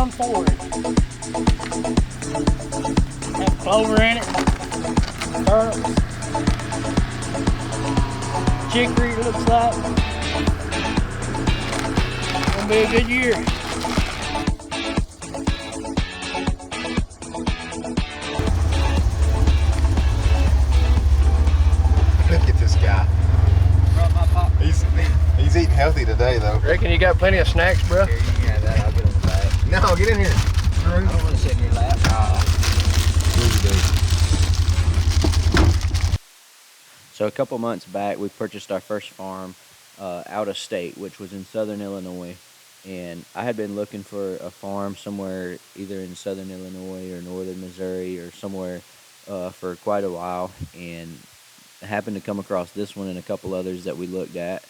I'm for it. Have clover in it, turnips, chicory it looks like. Gonna be a good year. Look at this guy. He's eating healthy today, though. Reckon you got plenty of snacks, bro? Here, you can have that. I'll get on the back. No, get in here. I don't want to sit in your lap. So a couple months back, we purchased our first farm out of state, which was in southern Illinois. And I had been looking for a farm somewhere either in southern Illinois or northern Missouri or somewhere for quite a while. And I happened to come across this one and a couple others that we looked at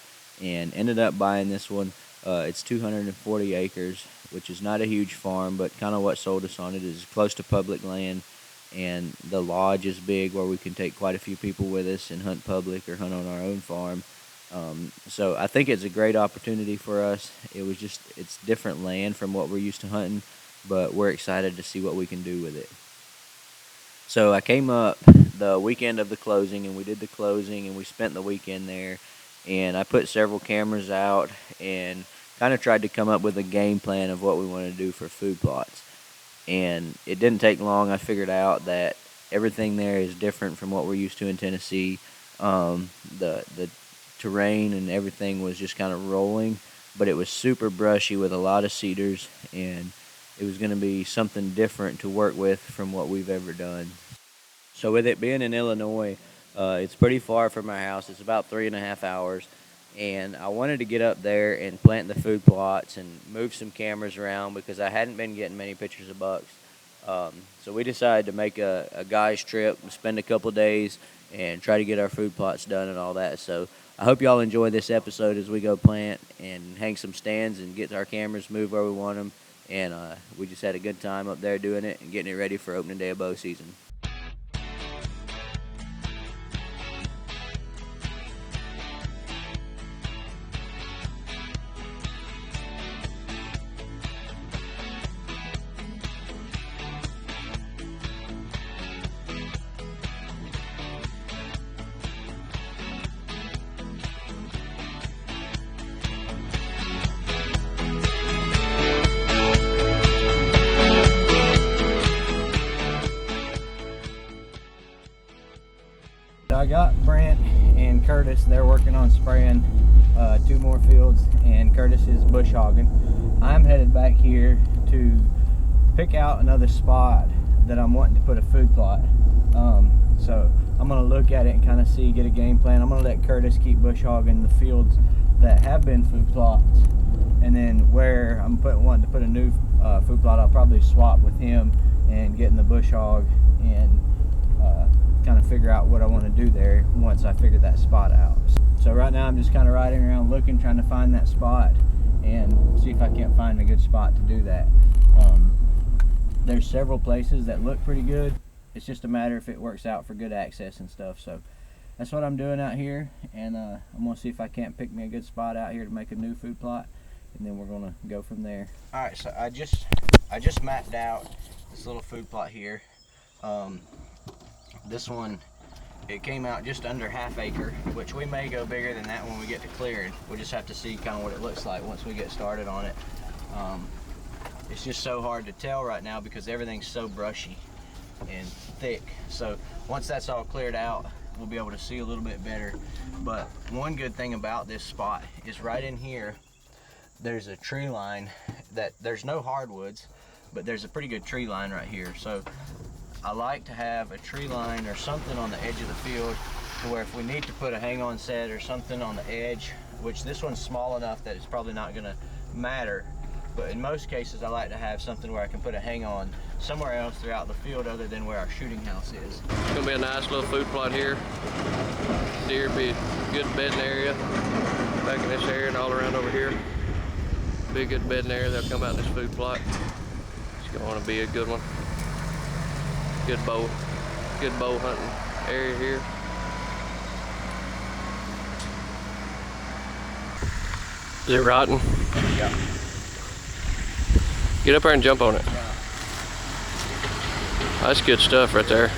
and ended up buying this one. It's 240 acres, which is not a huge farm, but kind of what sold us on it is close to public land, and the lodge is big where we can take quite a few people with us and hunt public or hunt on our own farm. So I think it's a great opportunity for us. It's different land from what we're used to hunting, but we're excited to see what we can do with it. So I came up the weekend of the closing, and we did the closing, and we spent the weekend there. And I put several cameras out and kind of tried to come up with a game plan of what we wanted to do for Foodplots. And it didn't take long. I figured out that everything there is different from what we're used to in Tennessee. The terrain and everything was just kind of rolling, but it was super brushy with a lot of cedars, and it was going to be something different to work with from what we've ever done. So with it being in Illinois, it's pretty far from our house. It's about 3.5 hours, and I wanted to get up there and plant the food plots and move some cameras around because I hadn't been getting many pictures of bucks. So we decided to make a guy's trip, spend a couple days, and try to get our food plots done and all that. So I hope y'all enjoy this episode as we go plant and hang some stands and get our cameras moved where we want them. And we just had a good time up there doing it and getting it ready for opening day of bow season. I got Brent and Curtis. They're working on spraying 2 more fields, and Curtis is bush hogging. I'm headed back here to pick out another spot that I'm wanting to put a food plot. So I'm going to look at it and kind of get a game plan. I'm going to let Curtis keep bush hogging the fields that have been food plots, and then where I'm wanting to put a new food plot, I'll probably swap with him and get in the bush hog and kind of figure out what I want to do there once I figure that spot out. So right now I'm just kind of riding around looking, trying to find that spot and see if I can't find a good spot to do that. There's several places that look pretty good. It's just a matter if it works out for good access and stuff. So that's what I'm doing out here, and I'm gonna see if I can't pick me a good spot out here to make a new food plot, and then we're gonna go from there. All right, so I just mapped out this little food plot here. This one, it came out just under ½ acre, which we may go bigger than that when we get to clearing. We'll just have to see kind of what it looks like once we get started on it. It's just so hard to tell right now because everything's so brushy and thick. So once that's all cleared out, we'll be able to see a little bit better. But one good thing about this spot is right in here, there's a tree line that there's no hardwoods, but there's a pretty good tree line right here. So I like to have a tree line or something on the edge of the field to where if we need to put a hang-on set or something on the edge, which this one's small enough that it's probably not gonna matter, but in most cases I like to have something where I can put a hang-on somewhere else throughout the field other than where our shooting house is. It's gonna be a nice little food plot here. Deer be a good bedding area back in this area and all around over here. Be a good bedding area. They'll come out in this food plot. It's going to be a good one. Good bow hunting area here. Is it rotten? Yeah. Get up there and jump on it. That's good stuff right there.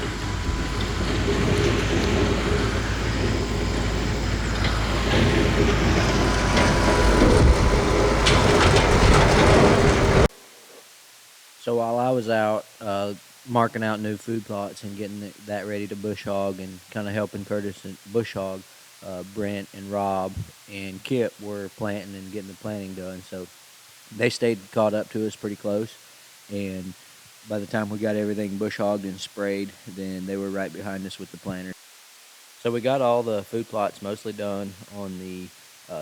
So while I was out marking out new food plots and getting that ready to bush hog and kind of helping Curtis and bush hog, Brent and Rob and Kip were planting and getting the planting done. So they stayed caught up to us pretty close. And by the time we got everything bush hogged and sprayed, then they were right behind us with the planter. So we got all the food plots mostly done on the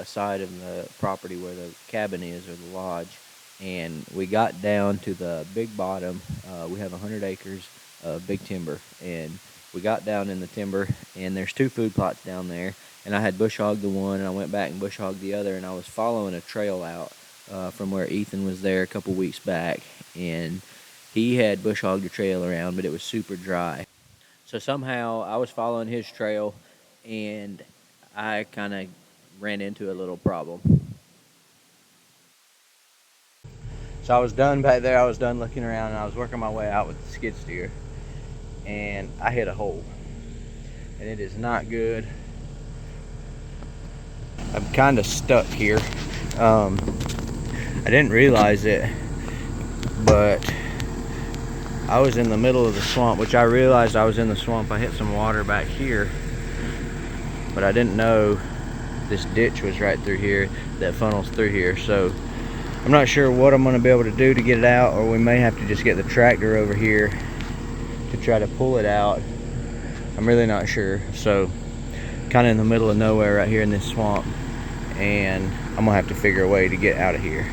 side of the property where the cabin is, or the lodge. And we got down to the big bottom. We have 100 acres of big timber, and we got down in the timber, and there's 2 food plots down there, and I had bush hogged the one, and I went back and bush hogged the other, and I was following a trail out from where Ethan was there a couple weeks back, and he had bush hogged the trail around, but it was super dry. So somehow I was following his trail, and I kind of ran into a little problem. So I was done back there. I was done looking around, and I was working my way out with the skid steer, and I hit a hole, and it is not good. I'm kind of stuck here. I didn't realize it, but I was in the middle of the swamp, which I realized I was in the swamp. I hit some water back here, but I didn't know this ditch was right through here that funnels through here. So I'm not sure what I'm going to be able to do to get it out, or we may have to just get the tractor over here to try to pull it out. I'm really not sure. So kind of in the middle of nowhere right here in this swamp, and I'm gonna have to figure a way to get out of here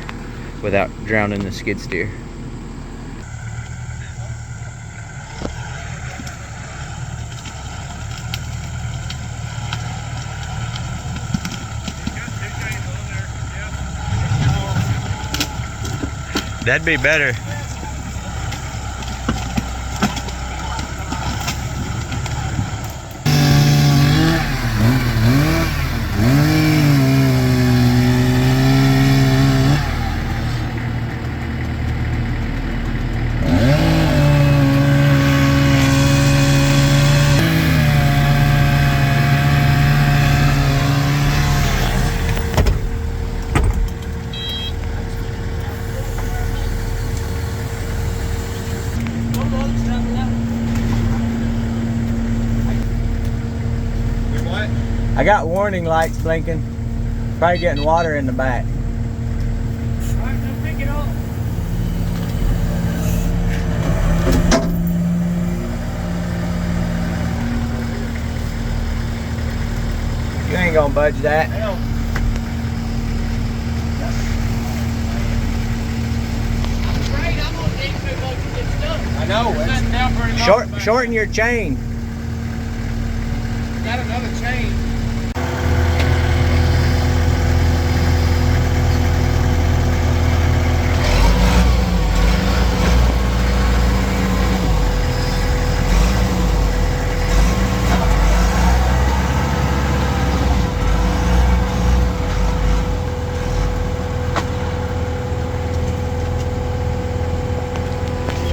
without drowning the skid steer. That'd be better. I got warning lights blinking. Probably getting water in the back. Alright, so pick it up. You ain't gonna budge that. I know. Shorten your chain. Got another chain.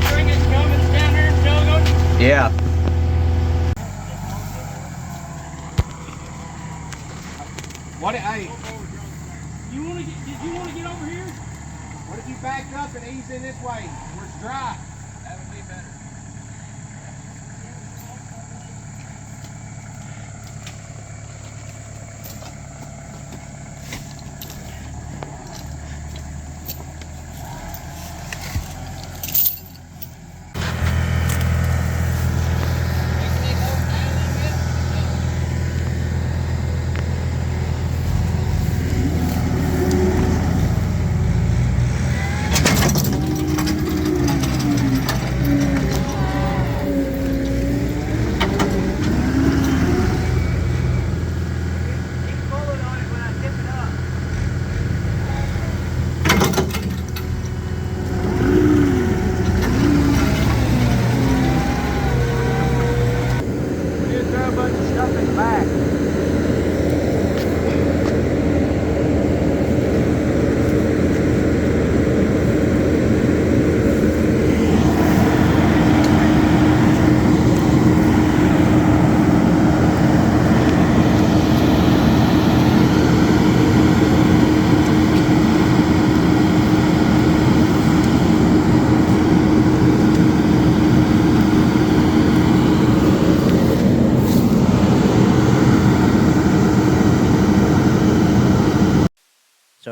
Spring is coming down here in Shogun. Yeah. What? Hey, did you want to get over here? What if you back up and ease in this way where it's dry? That would be better.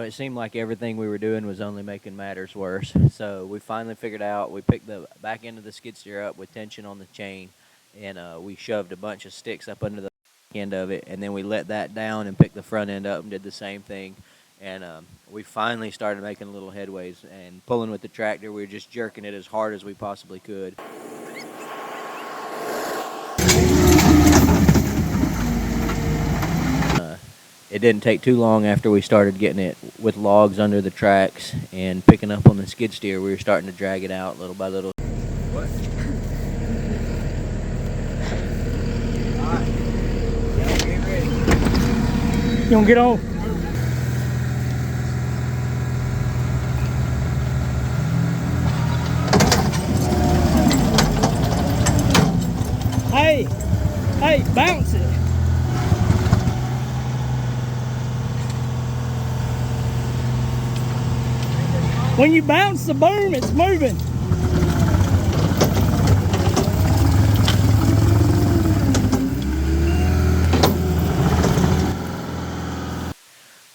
So it seemed like everything we were doing was only making matters worse. So we finally figured out, we picked the back end of the skid steer up with tension on the chain, and we shoved a bunch of sticks up under the end of it, and then we let that down and picked the front end up and did the same thing. And we finally started making a little headways and pulling with the tractor. We were just jerking it as hard as we possibly could. It didn't take too long after we started getting it with logs under the tracks and picking up on the skid steer. We were starting to drag it out little by little. What? Alright. Get ready. You gonna get on? Hey, bounce it. When you bounce the boom, it's moving.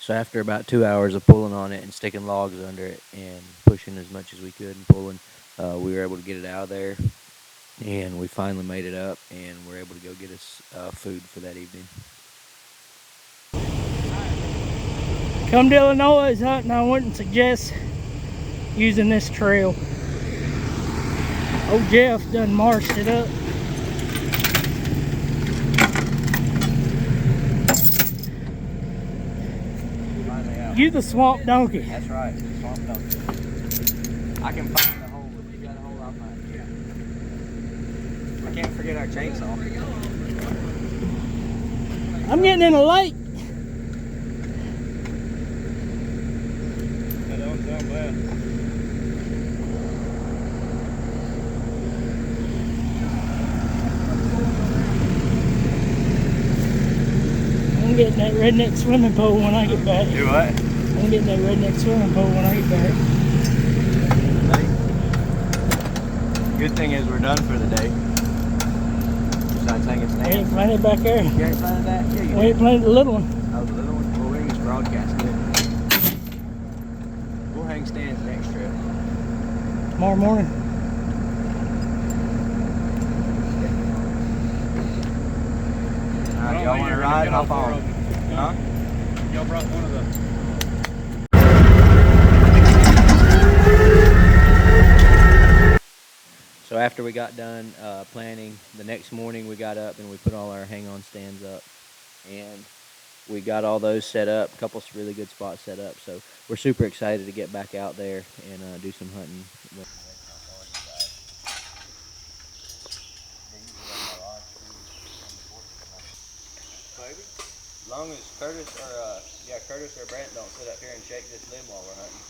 So after about 2 hours of pulling on it and sticking logs under it and pushing as much as we could and pulling, we were able to get it out of there. And we finally made it up and we're able to go get us food for that evening. Come to Illinois hunting, I wouldn't suggest using this trail. Old Jeff done marched it up. You the swamp donkey. That's right, swamp donkey. I can find the hole. If you got a hole, I'll find it. I can't forget our chainsaw. I'm getting in a lake. That don't sound bad. I'm getting that redneck swimming pool when I get back. Do what? I'm getting that redneck swimming pool when I get back. Good thing is we're done for the day. Besides hanging We stands. ain't planted back there. You ain't planted that? Yeah, you We ain't planted the little one. Oh, the little one? Well, we can just broadcast it. We'll hang stands next trip. Tomorrow morning. Alright, y'all want to ride? Hop on. Huh? Y'all brought one of the... So after we got done planning, the next morning we got up and we put all our hang-on stands up. And we got all those set up, a couple really good spots set up. So we're super excited to get back out there and do some hunting. As long as Curtis or Brent don't sit up here and shake this limb while we're hunting.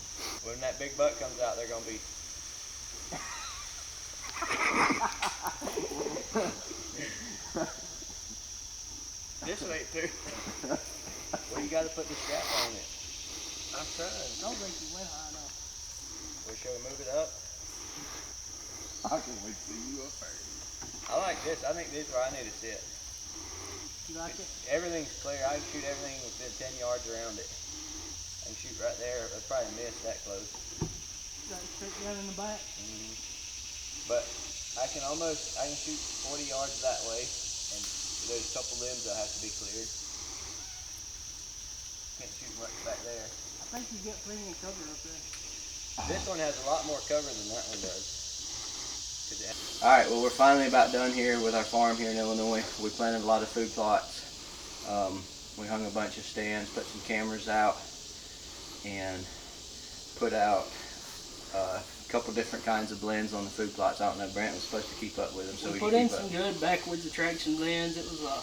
When that big buck comes out, they're gonna be. This way too. Well, you gotta put the strap on it. I'm trying. I don't think you went high enough. Well, shall we move it up? I can wait to see you up there. I like this. I think this is where I need to sit. You like it? Everything's clear. I can shoot everything within 10 yards around it. I can shoot right there. I'd probably miss that close. Got it straight down in the back. But I can shoot 40 yards that way, and there's a couple limbs that have to be cleared. Can't shoot much back there. I think you got plenty of cover up there. This one has a lot more cover than that one does. Alright, well we're finally about done here with our farm here in Illinois. We planted a lot of food plots. We hung a bunch of stands, put some cameras out, and put out a couple different kinds of blends on the food plots. I don't know, Brent was supposed to keep up with them, so We we put could in keep some up. good backwoods attraction blends. It was a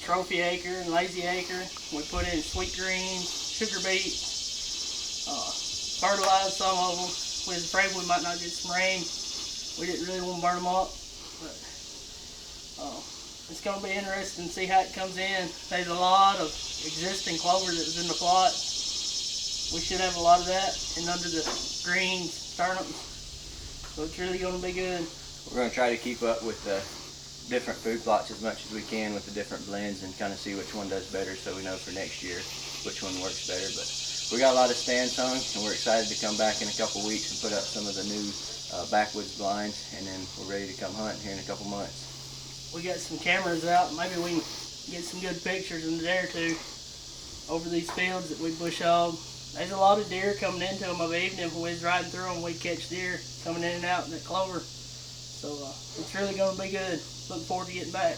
trophy acre and lazy acre. We put in sweet greens, sugar beet, fertilized some of them. We was afraid we might not get some rain. We didn't really want to burn them up, but it's going to be interesting to see how it comes in. There's a lot of existing clover that was in the plot. We should have a lot of that, and under the greens, turnips. So it's really going to be good. We're going to try to keep up with the different food plots as much as we can with the different blends and kind of see which one does better so we know for next year which one works better. But we got a lot of stands hung, and we're excited to come back in a couple weeks and put up some of the new backwoods blinds, and then we're ready to come hunting here in a couple months. We got some cameras out. Maybe we can get some good pictures in a day or two over these fields that we bush hogged. There's a lot of deer coming into them of evening. When we was riding through them, we'd catch deer coming in and out in that clover. So it's really going to be good. Looking forward to getting back.